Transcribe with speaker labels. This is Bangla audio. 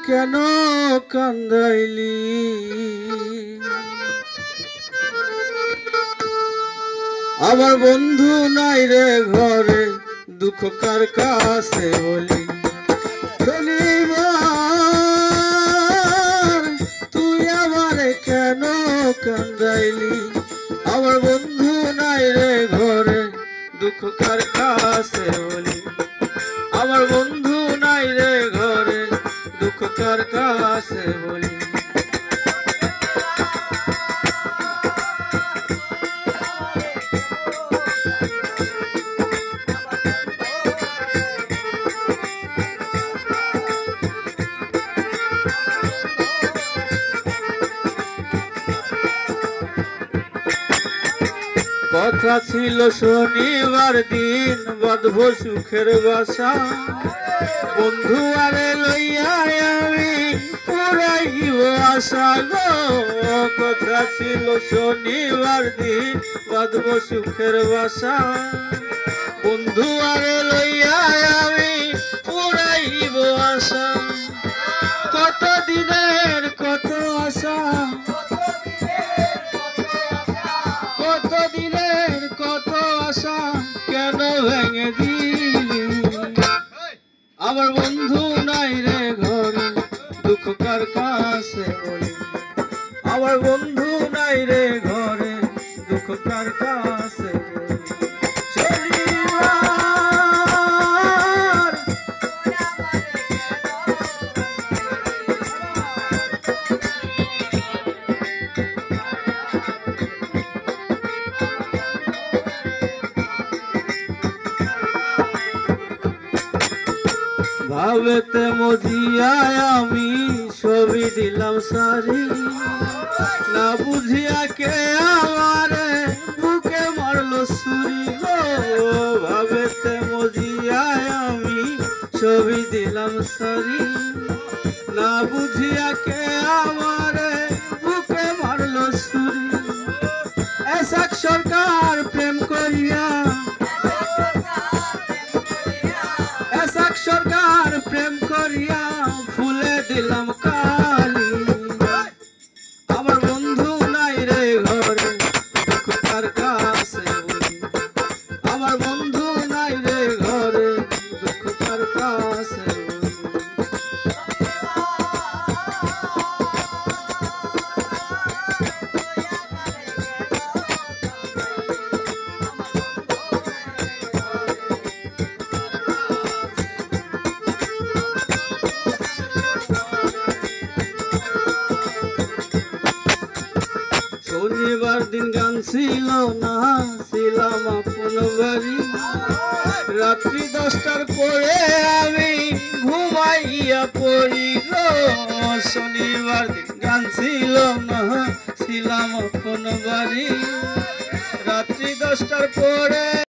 Speaker 1: কেন কান্দাইলি? আমার বন্ধু নাই রে ঘরে, দুঃখ কার কাছে বলি? তুই আমারে কেন কান্দাইলি? আমার বন্ধু নাই রে ঘরে, দুঃখ কার কাছে বলি? আমার বন্ধু নাই রে ঘরে, দুঃখ কার কাছে বলি? কথা ছিল শনিবার দিন বাঁধব সুখের বাসা, বন্ধু আরে লইয়া আমি পুরাইব আশা গো। কথা ছিল শনিবার দিন বাঁধব সুখের বাসা, বন্ধু আরে লইয়া আমি পুরাইব আশা। কত দিনের কত আশা, কত দিনের কত আশা কেন ভেঙে দিলি? আমার বন্ধু নাই রে ঘরে, দুঃখ কার কাছে বলি? আমার বন্ধু নাই রে ঘরে, দুঃখ কার কাছে বলি? ভাবেতে মজিয়ায় আমি ছবি দিলাম সারি, না বুঝিয়া কে আমারে বুকে মারলো ছুরি গো। ভাবেতে মজিয়ায় আমি ছবি দিলাম সারি, না বুঝিয়া কে আমারে বুকে মারলো ছুরি। এসাক সরকার প্রেম করিয়া, এসাক সরকার প্রেম করিয়া ফুলে দিলাম কালি। আমার বন্ধু নাই রে ঘরে, দুঃখ কার কাছে বলি? আমার বন্ধু নাই রে ঘরে, দুঃখ কার কাছে বলি? শনিবার দিন গান ছিল না, ছিলাম আপন বাড়ি। রাত্রি 10টার পরে আমি ঘুমাইয়া পড়ি গো। শনিবার দিন গান ছিল না, ছিলাম আপন বাড়ি। রাত্রি 10টার পরে